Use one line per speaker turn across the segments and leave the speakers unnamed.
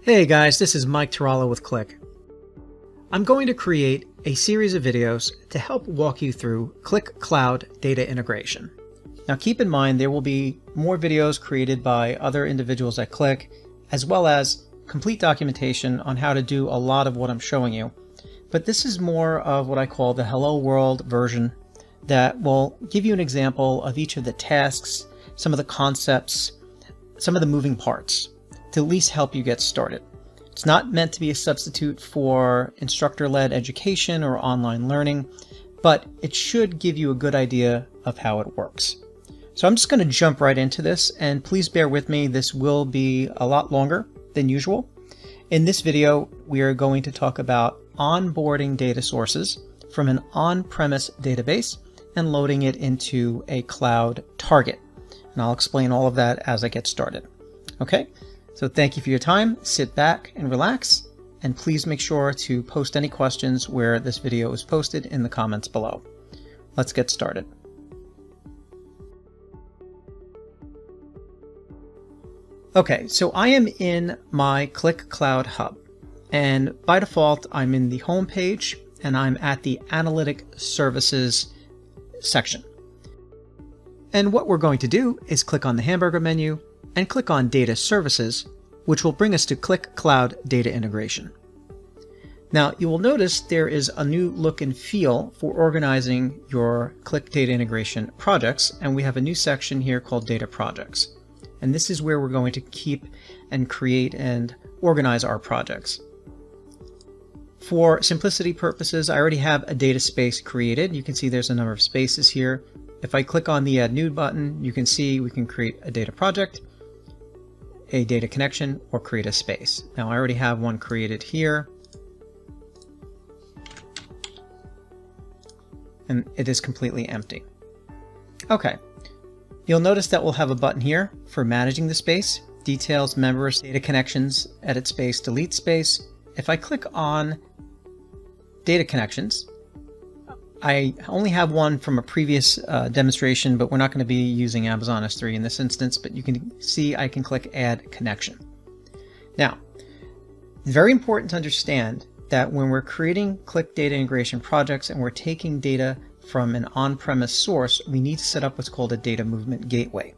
Hey guys, this is Mike Tarallo with Qlik. I'm going to create a series of videos to help walk you through Qlik Cloud Data Integration. Now keep in mind there will be more videos created by other individuals at Qlik, as well as complete documentation on how to do a lot of what I'm showing you. But this is more of what I call the Hello World version that will give you an example of each of the tasks, some of the concepts, some of the moving parts, to at least help you get started. It's not meant to be a substitute for instructor-led education or online learning, but it should give you a good idea of how it works. So I'm just going to jump right into this, and please bear with me, this will be a lot longer than usual. In this video, we are going to talk about onboarding data sources from an on-premise database and loading it into a cloud target. And I'll explain all of that as I get started. Okay? So thank you for your time, sit back and relax, and please make sure to post any questions where this video is posted in the comments below. Let's get started. Okay, so I am in my Qlik Cloud Hub, and by default I'm in the home page and I'm at the Analytic Services section. And what we're going to do is click on the hamburger menu and click on Data Services, which will bring us to Qlik Cloud Data Integration. Now, you will notice there is a new look and feel for organizing your Qlik Data Integration projects, and we have a new section here called Data Projects. And this is where we're going to keep and create and organize our projects. For simplicity purposes, I already have a data space created. You can see there's a number of spaces here. If I click on the Add New button, you can see we can create a data project, a data connection, or create a space. Now I already have one created here, and it is completely empty. Okay, you'll notice that we'll have a button here for managing the space, details, members, data connections, edit space, delete space. If I click on data connections, I only have one from a previous demonstration, but we're not going to be using Amazon S3 in this instance, but you can see I can click Add Connection. Now, very important to understand that when we're creating Qlik Data Integration projects and we're taking data from an on-premise source, we need to set up what's called a data movement gateway.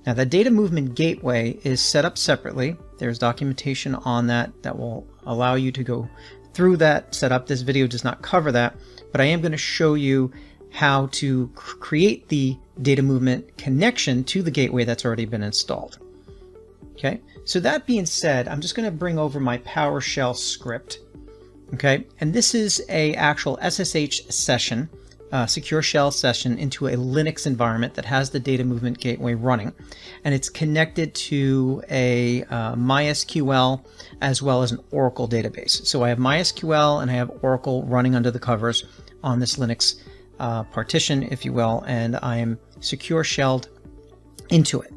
Now, the data movement gateway is set up separately. There's documentation on that that will allow you to go through that setup. This video does not cover that, but I am going to show you how to create the data movement connection to the gateway that's already been installed. Okay, so that being said, I'm just going to bring over my PowerShell script. Okay, and this is a actual SSH session, secure shell session into a Linux environment that has the data movement gateway running, and it's connected to a MySQL as well as an Oracle database. So I have MySQL and I have Oracle running under the covers on this Linux partition, if you will, and I am secure shelled into it.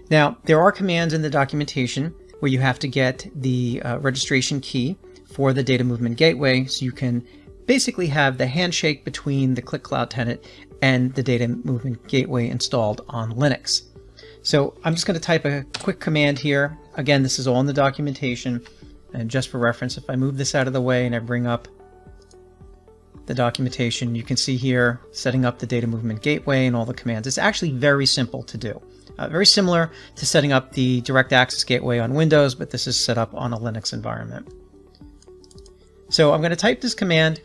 Now, there are commands in the documentation where you have to get the registration key for the data movement gateway, so you can basically have the handshake between the Qlik Cloud tenant and the data movement gateway installed on Linux. So I'm just going to type a quick command here. Again, this is all in the documentation, and just for reference, if I move this out of the way and I bring up the documentation, you can see here setting up the data movement gateway and all the commands. It's actually very simple to do. Very similar to setting up the direct access gateway on Windows, but this is set up on a Linux environment. So I'm going to type this command,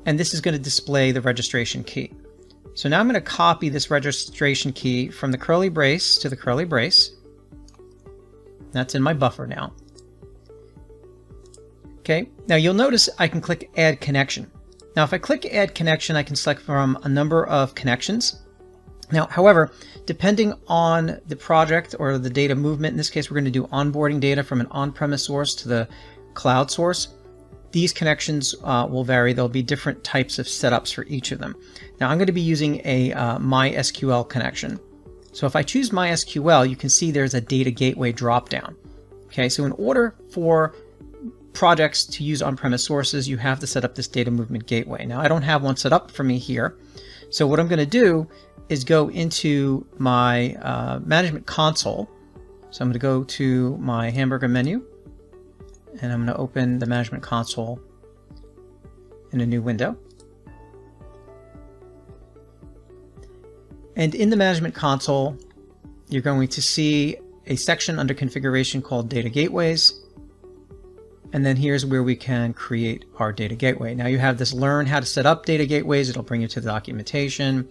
and this is going to display the registration key. So now I'm going to copy this registration key from the curly brace to the curly brace. That's in my buffer now. Okay, now you'll notice I can click Add Connection. Now if I click Add Connection, I can select from a number of connections. Now, however, depending on the project or the data movement, in this case we're going to do onboarding data from an on-premise source to the cloud source. These connections will vary. There'll be different types of setups for each of them. Now I'm going to be using a MySQL connection. So if I choose MySQL, you can see there's a data gateway dropdown. Okay, so in order for projects to use on-premise sources, you have to set up this data movement gateway. Now I don't have one set up for me here. So what I'm going to do is go into my management console. So I'm going to go to my hamburger menu. and I'm going to open the management console in a new window. And in the management console, you're going to see a section under configuration called data gateways. And then here's where we can create our data gateway. Now you have this learn how to set up data gateways. It'll bring you to the documentation.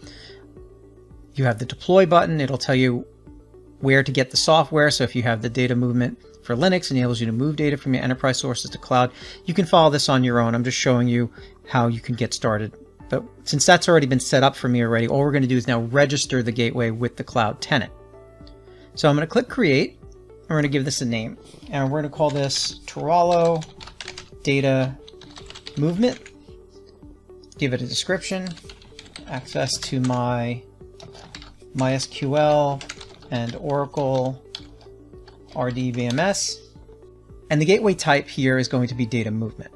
You have the deploy button. It'll tell you where to get the software. So if you have the data movement for Linux, enables you to move data from your enterprise sources to cloud. You can follow this on your own. I'm just showing you how you can get started. But since that's already been set up for me already, all we're going to do is now register the gateway with the cloud tenant. So I'm going to click create. We're going to give this a name, and we're going to call this Turalo Data Movement. Give it a description, access to my MySQL and Oracle RDBMS, and the gateway type here is going to be data movement.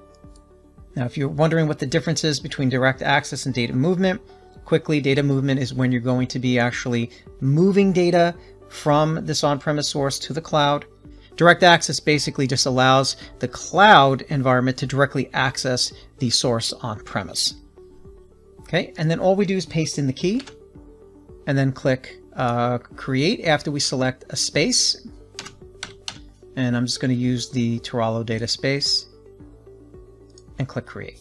Now, if you're wondering what the difference is between direct access and data movement, quickly, data movement is when you're going to be actually moving data from this on-premise source to the cloud. Direct access basically just allows the cloud environment to directly access the source on-premise. Okay, and then all we do is paste in the key and then click create after we select a space. And I'm just going to use the Turalo data space and click create.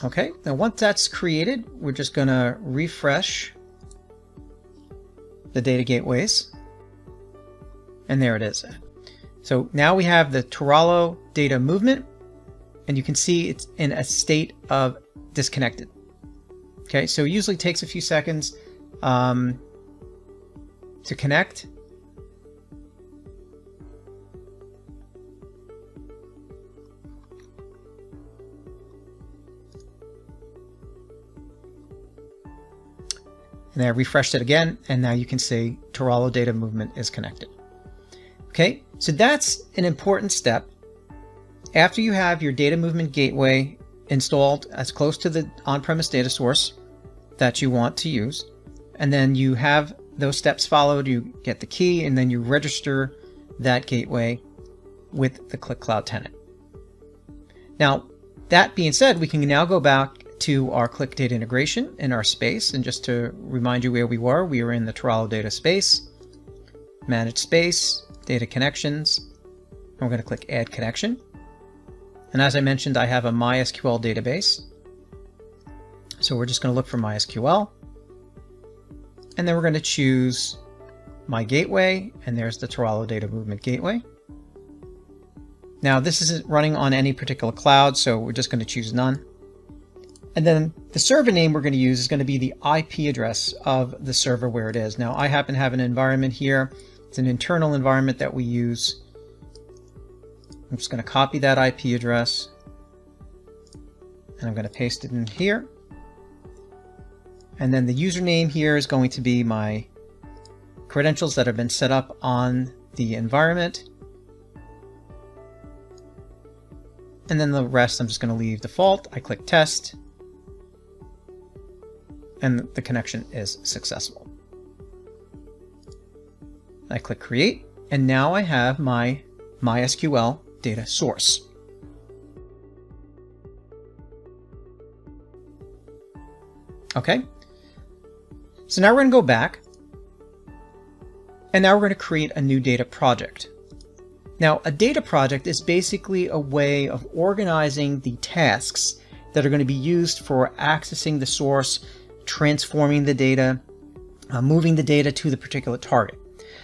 Okay, now once that's created, we're just going to refresh the data gateways. And there it is. So now we have the Turalo data movement, and you can see it's in a state of disconnected. Okay, so it usually takes a few seconds to connect. And then I refreshed it again, and now you can see Turalo data movement is connected. Okay, so that's an important step. After you have your data movement gateway installed as close to the on-premise data source that you want to use, and then you have those steps followed, you get the key, and then you register that gateway with the Qlik Cloud tenant. Now, that being said, we can now go back to our Qlik Data Integration in our space. And just to remind you where we were in the Turalo data space, manage space, data connections, and we're going to click add connection. And as I mentioned, I have a MySQL database. So we're just going to look for MySQL. And then we're going to choose my gateway, and there's the Turalo data movement gateway. Now this isn't running on any particular cloud, so we're just going to choose none. And then the server name we're going to use is going to be the IP address of the server where it is. Now I happen to have an environment here. It's an internal environment that we use. I'm just going to copy that IP address, and I'm going to paste it in here. And then the username here is going to be my credentials that have been set up on the environment. And then the rest I'm just going to leave default. I click test, and the connection is successful. I click create, and now I have my MySQL data source. Okay, so now we're going to go back, and now we're going to create a new data project. Now, a data project is basically a way of organizing the tasks that are going to be used for accessing the source, transforming the data, moving the data to the particular target.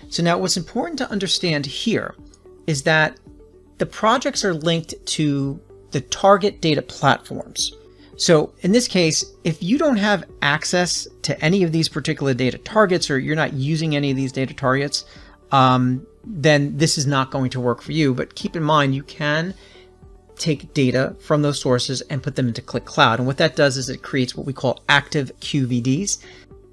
So now what's important to understand here is that the projects are linked to the target data platforms. So in this case, if you don't have access to any of these particular data targets, or you're not using any of these data targets, then this is not going to work for you. But keep in mind, you can take data from those sources and put them into Qlik Cloud. And what that does is it creates what we call active QVDs.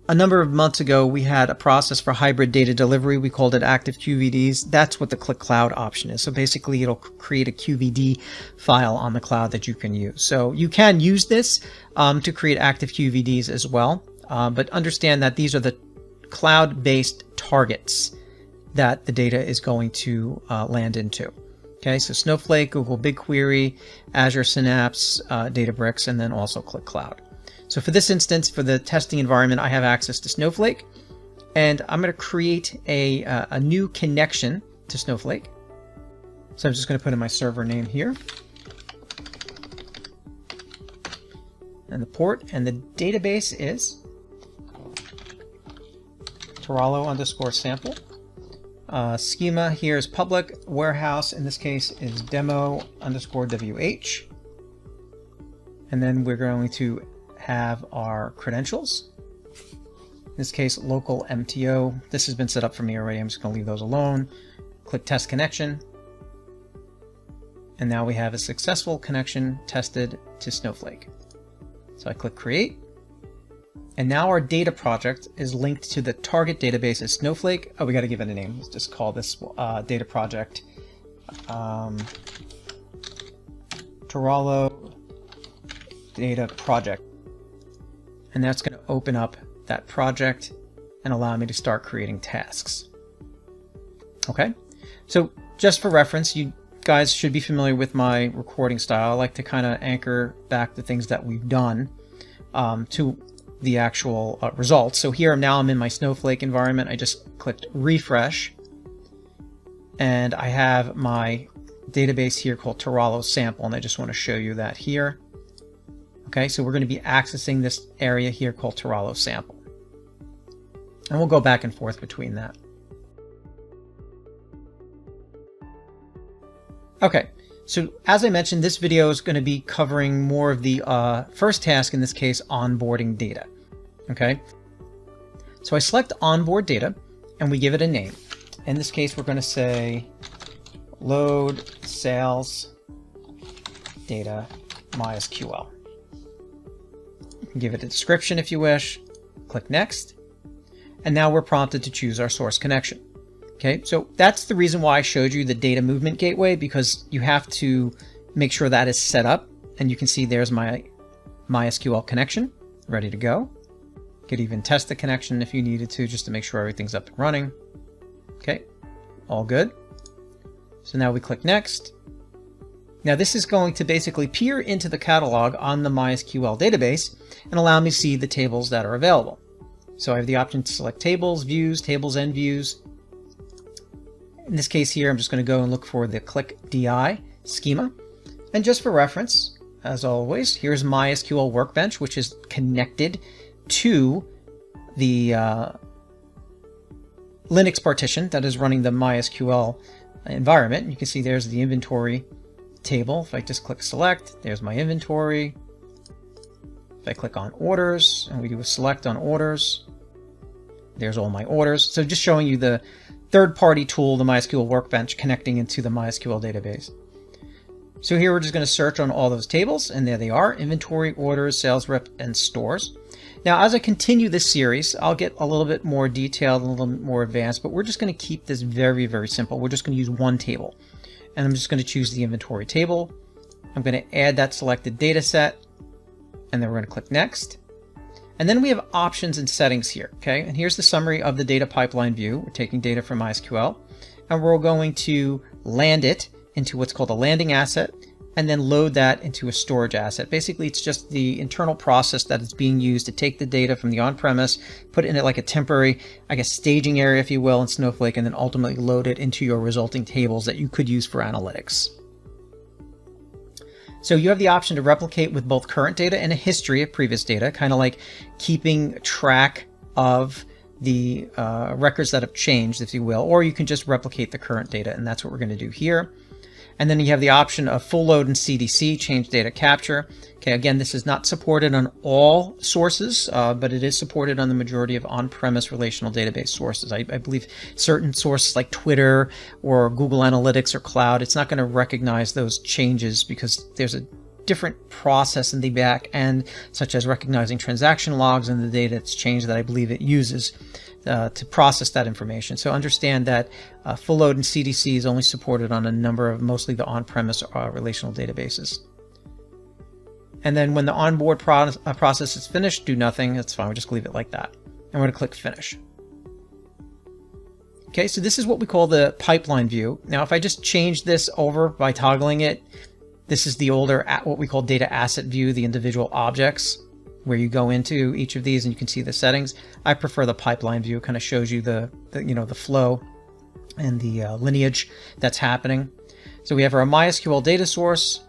A number of months ago, we had a process for hybrid data delivery. We called it active QVDs. That's what the Qlik Cloud option is. So basically, it'll create a QVD file on the cloud that you can use. So you can use this to create active QVDs as well. But understand that these are the cloud-based targets that the data is going to land into. Okay, so Snowflake, Google BigQuery, Azure Synapse, Databricks, and then also Qlik Cloud. So for this instance, for the testing environment, I have access to Snowflake, and I'm going to create a new connection to Snowflake. So I'm just going to put in my server name here, and the port, and the database is Tarallo_sample. Schema here is public. Warehouse in this case is demo_wh. And then we're going to have our credentials. In this case, local MTO. This has been set up for me already. I'm just going to leave those alone. Click test connection. And now we have a successful connection tested to Snowflake. So I click create. And now our data project is linked to the target database as Snowflake. Oh, we got to give it a name. Let's just call this data project Tarallo Data Project. And that's going to open up that project and allow me to start creating tasks. Okay, so just for reference, you guys should be familiar with my recording style. I like to kind of anchor back the things that we've done to the actual results. So here now I'm in my Snowflake environment. I just clicked refresh, and I have my database here called Tarallo sample, and I just want to show you that here. Okay, so we're going to be accessing this area here called Tarallo sample, and we'll go back and forth between that. Okay, so as I mentioned, this video is going to be covering more of the first task, in this case, onboarding data. Okay, so I select onboard data and we give it a name. In this case, we're going to say load sales data MySQL. You can give it a description if you wish. Click next. And now we're prompted to choose our source connection. Okay, so that's the reason why I showed you the data movement gateway, because you have to make sure that is set up. And you can see there's my MySQL connection ready to go. You could even test the connection if you needed to, just to make sure everything's up and running. Okay, all good. So now we click next. Now this is going to basically peer into the catalog on the MySQL database and allow me to see the tables that are available. So I have the option to select tables, views, tables and views. In this case here, I'm just going to go and look for the Qlik DI schema. And just for reference, as always, here's MySQL Workbench, which is connected to the Linux partition that is running the MySQL environment. You can see there's the inventory table. If I just click select, there's my inventory. If I click on orders and we do a select on orders, there's all my orders. So just showing you the third-party tool, the MySQL Workbench, connecting into the MySQL database. So here we're just going to search on all those tables, and there they are: inventory, orders, sales rep, and stores. Now, as I continue this series, I'll get a little bit more detailed, a little bit more advanced, but we're just going to keep this very, very simple. We're just going to use one table, and I'm just going to choose the inventory table. I'm going to add that selected data set, and then we're going to click next. And then we have options and settings here, okay? And here's the summary of the data pipeline view. We're taking data from MySQL, and we're going to land it into what's called a landing asset, and then load that into a storage asset. Basically, it's just the internal process that is being used to take the data from the on-premise, put it in it like a temporary, I guess, staging area, if you will, in Snowflake, and then ultimately load it into your resulting tables that you could use for analytics. So you have the option to replicate with both current data and a history of previous data, kind of like keeping track of the records that have changed, if you will, or you can just replicate the current data, and that's what we're going to do here. And then you have the option of full load and CDC, change data capture. Okay, again, this is not supported on all sources, but it is supported on the majority of on-premise relational database sources. I believe certain sources like Twitter or Google Analytics or Cloud, it's not going to recognize those changes because there's a different process in the back end, such as recognizing transaction logs and the data that's changed that I believe it uses to process that information. So understand that full load and CDC is only supported on a number of mostly the on-premise relational databases. And then when the onboard process is finished, do nothing. That's fine. We'll just leave it like that. And we're going to click finish. Okay, so this is what we call the pipeline view. Now, if I just change this over by toggling it, this is the older, what we call data asset view, the individual objects, where you go into each of these and you can see the settings. I prefer the pipeline view. It kind of shows you the flow and the lineage that's happening. So we have our MySQL data source.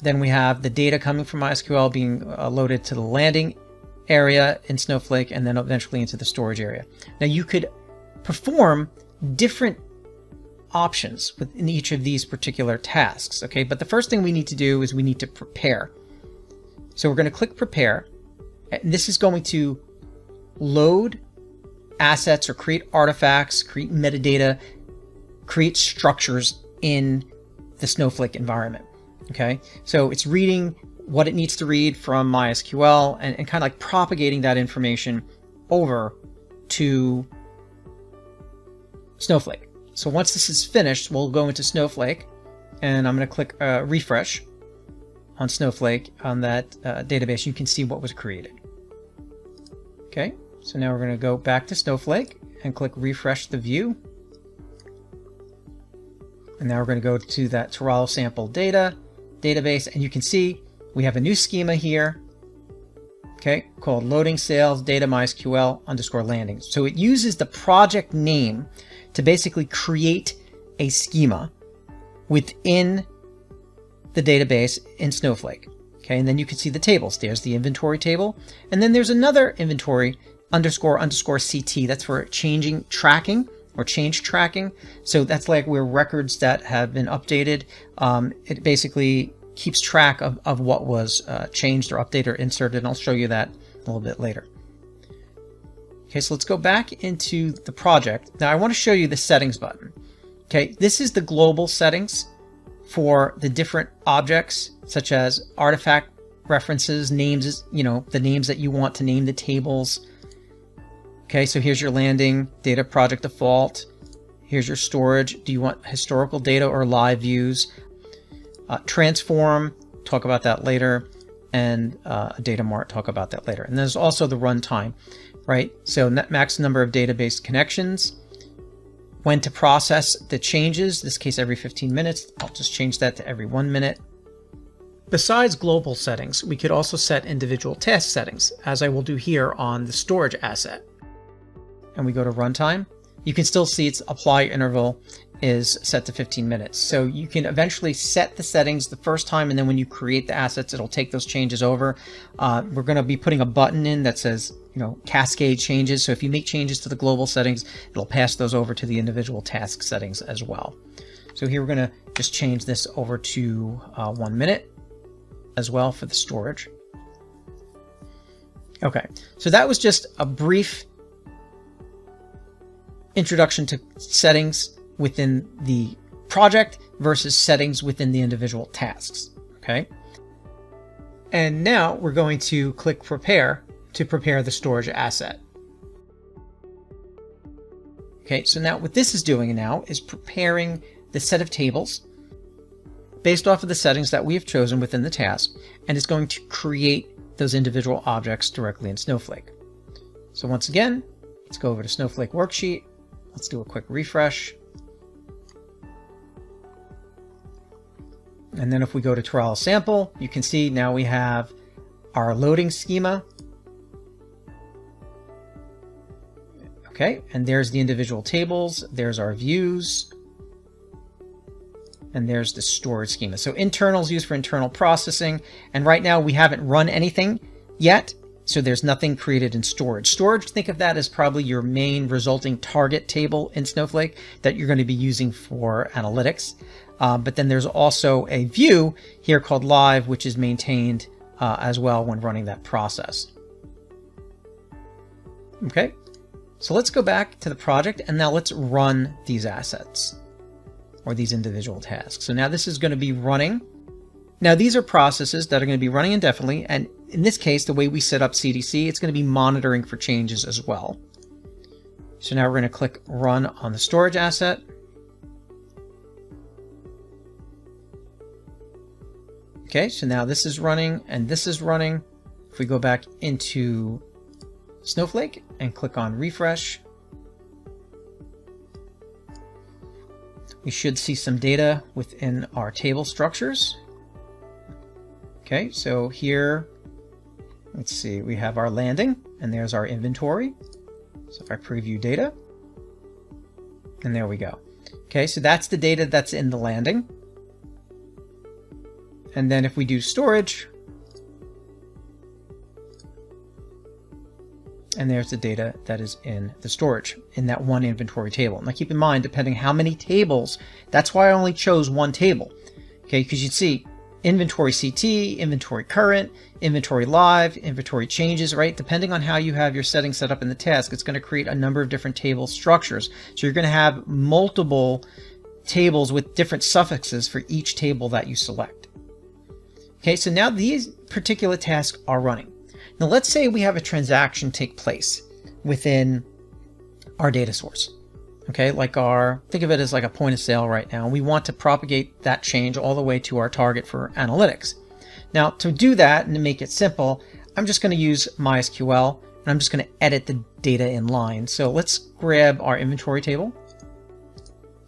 Then we have the data coming from MySQL being loaded to the landing area in Snowflake and then eventually into the storage area. Now you could perform different options within each of these particular tasks, okay? But the first thing we need to do is we need to prepare. So we're going to click prepare, and this is going to load assets or create artifacts, create metadata, create structures in the Snowflake environment, okay? So it's reading what it needs to read from MySQL and kind of like propagating that information over to Snowflake. So once this is finished, we'll go into Snowflake, and I'm going to click refresh on Snowflake on that database. You can see what was created. Okay, so now we're going to go back to Snowflake and click refresh the view. And now we're going to go to that Toronto sample data database, and you can see we have a new schema here, okay, called loading sales data MySQL underscore landing. So it uses the project name to basically create a schema within the database in Snowflake. Okay, and then you can see the tables. There's the inventory table, and then there's another inventory underscore CT. That's for changing tracking or change tracking. So that's like where records that have been updated, it basically keeps track of what was changed or updated or inserted, and I'll show you that a little bit later. Okay, so let's go back into the project. Now I want to show you the settings button. Okay, this is the global settings for the different objects, such as artifact references, names, the names that you want to name the tables. Okay, so here's your landing, data project default. Here's your storage. Do you want historical data or live views? Transform, talk about that later. And data mart, talk about that later. And there's also the runtime, right? So max number of database connections, when to process the changes, this case every 15 minutes. I'll just change that to every 1 minute. Besides global settings, we could also set individual task settings, as I will do here on the storage asset. And we go to runtime. You can still see its apply interval is set to 15 minutes. So you can eventually set the settings the first time, and then when you create the assets, it'll take those changes over. We're going to be putting a button in that says, cascade changes. So if you make changes to the global settings, it'll pass those over to the individual task settings as well. So here we're going to just change this over to 1 minute as well for the storage. Okay, so that was just a brief introduction to settings within the project versus settings within the individual tasks, okay? And now we're going to click prepare to prepare the storage asset. Okay, so now what this is doing now is preparing the set of tables based off of the settings that we have chosen within the task, and it's going to create those individual objects directly in Snowflake. So once again, let's go over to Snowflake worksheet. Let's do a quick refresh. And then if we go to Toronto sample, you can see now we have our loading schema. Okay, and there's the individual tables, there's our views, and there's the storage schema. So internal is used for internal processing, and right now we haven't run anything yet, so there's nothing created in storage. Storage, think of that as probably your main resulting target table in Snowflake that you're going to be using for analytics. But then there's also a view here called live, which is maintained as well when running that process. Okay, so let's go back to the project, and now let's run these assets or these individual tasks. So now this is going to be running. Now these are processes that are going to be running indefinitely, and in this case, the way we set up CDC, it's going to be monitoring for changes as well. So now we're going to click run on the storage asset. Okay, so now this is running and this is running. If we go back into Snowflake and click on refresh, we should see some data within our table structures. Okay, so here, let's see, we have our landing, and there's our inventory. So if I preview data, and there we go. Okay, so that's the data that's in the landing. And then if we do storage, and there's the data that is in the storage in that one inventory table. Now keep in mind, depending how many tables, that's why I only chose one table. Okay, because you'd see inventory CT, inventory current, inventory live, inventory changes, right? Depending on how you have your settings set up in the task, it's going to create a number of different table structures. So you're going to have multiple tables with different suffixes for each table that you select. Okay, so now these particular tasks are running. Now let's say we have a transaction take place within our data source. Okay, think of it as like a point of sale right now. We want to propagate that change all the way to our target for analytics. Now to do that and to make it simple, I'm just going to use MySQL and I'm just going to edit the data in line. So let's grab our inventory table,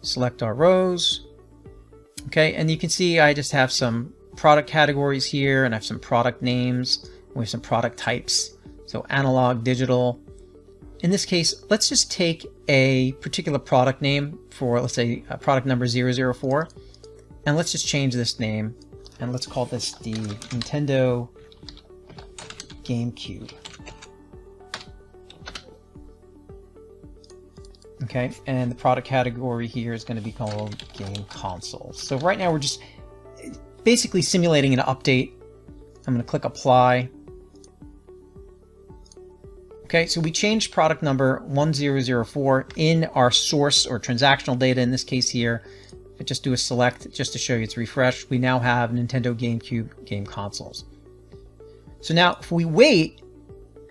select our rows. Okay, and you can see I just have some product categories here and I have some product names. We have some product types, so analog, digital. In this case, let's just take a particular product name for, let's say, product number 004, and let's just change this name, and let's call this the Nintendo GameCube. Okay, and the product category here is going to be called Game Consoles. So right now we're just basically simulating an update. I'm going to click Apply. Okay, so we changed product number 1004 in our source or transactional data in this case here. If I just do a select just to show you it's refreshed, we now have Nintendo GameCube game consoles. So now if we wait,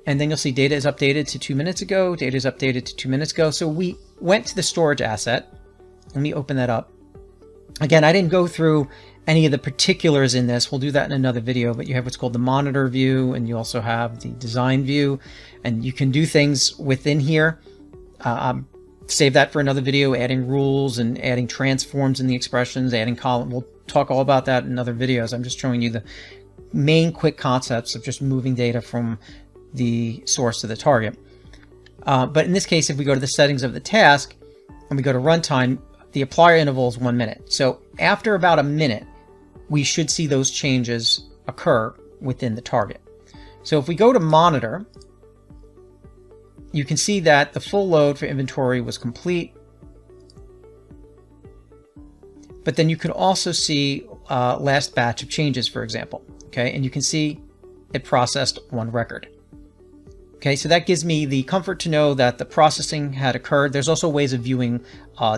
and then you'll see data is updated to 2 minutes ago, data is updated to 2 minutes ago. So we went to the storage asset. Let me open that up. Again, I didn't go through any of the particulars in this. We'll do that in another video, but you have what's called the monitor view, and you also have the design view, and you can do things within here. Save that for another video, adding rules and adding transforms in the expressions, adding column. We'll talk all about that in other videos. I'm just showing you the main quick concepts of just moving data from the source to the target. But in this case, if we go to the settings of the task and we go to runtime, the apply interval is 1 minute. So after about a minute, we should see those changes occur within the target. So if we go to monitor, you can see that the full load for inventory was complete. But then you can also see last batch of changes, for example. Okay, and you can see it processed 1 record. Okay, so that gives me the comfort to know that the processing had occurred. There's also ways of viewing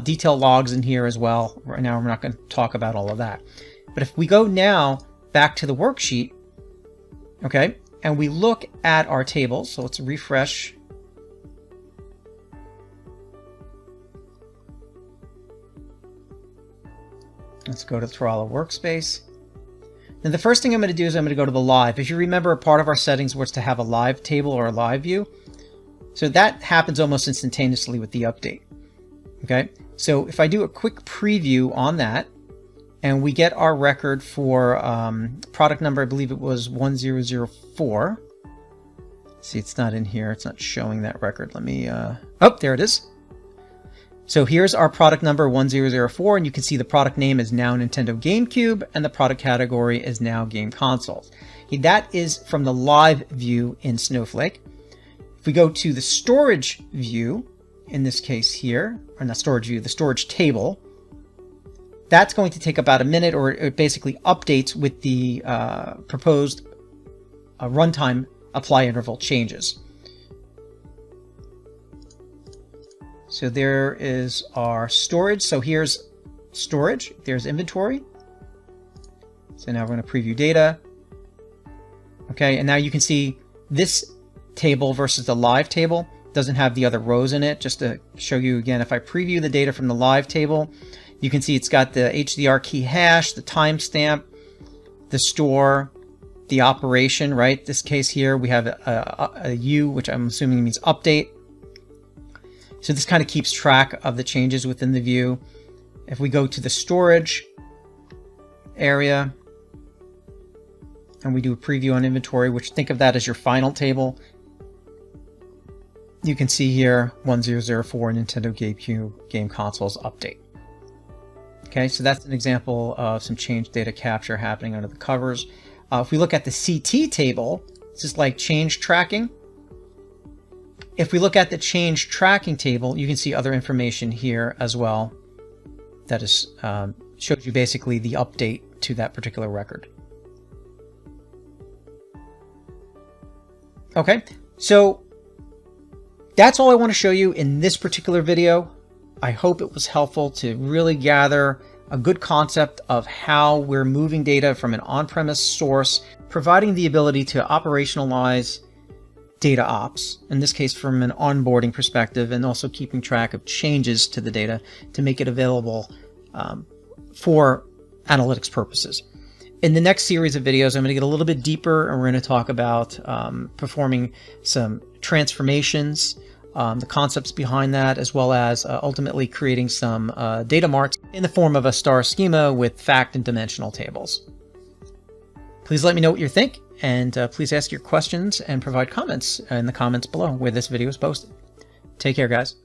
detail logs in here as well. Right now, we're not going to talk about all of that. But if we go now back to the worksheet, okay, and we look at our tables, so let's refresh. Let's go to Thrala Workspace. Now the first thing I'm going to do is I'm going to go to the live. If you remember, a part of our settings was to have a live table or a live view. So that happens almost instantaneously with the update. Okay, so if I do a quick preview on that, and we get our record for product number, I believe it was 1004. See, it's not in here. It's not showing that record. Let me, oh, there it is. So here's our product number 1004, and you can see the product name is now Nintendo GameCube, and the product category is now Game Consoles. That is from the live view in Snowflake. If we go to the storage view, in this case here, or not storage view, the storage table, that's going to take about a minute, or it basically updates with the proposed runtime apply interval changes. So there is our storage. So here's storage, there's inventory. So now we're going to preview data. Okay, and now you can see this table versus the live table doesn't have the other rows in it. Just to show you again, if I preview the data from the live table, you can see it's got the HDR key hash, the timestamp, the store, the operation, right? This case here, we have a U, which I'm assuming means update. So this kind of keeps track of the changes within the view. If we go to the storage area and we do a preview on inventory, which think of that as your final table, you can see here 1004 Nintendo GameCube game consoles update. Okay, so that's an example of some change data capture happening under the covers. If we look at the CT table, this is like change tracking. If we look at the change tracking table, you can see other information here as well. That is shows you basically the update to that particular record. Okay, so that's all I want to show you in this particular video. I hope it was helpful to really gather a good concept of how we're moving data from an on-premise source, providing the ability to operationalize data ops, in this case from an onboarding perspective, and also keeping track of changes to the data to make it available for analytics purposes. In the next series of videos, I'm going to get a little bit deeper, and we're going to talk about performing some transformations, the concepts behind that, as well as ultimately creating some data marts in the form of a star schema with fact and dimensional tables. Please let me know what you think, and please ask your questions and provide comments in the comments below where this video is posted. Take care, guys.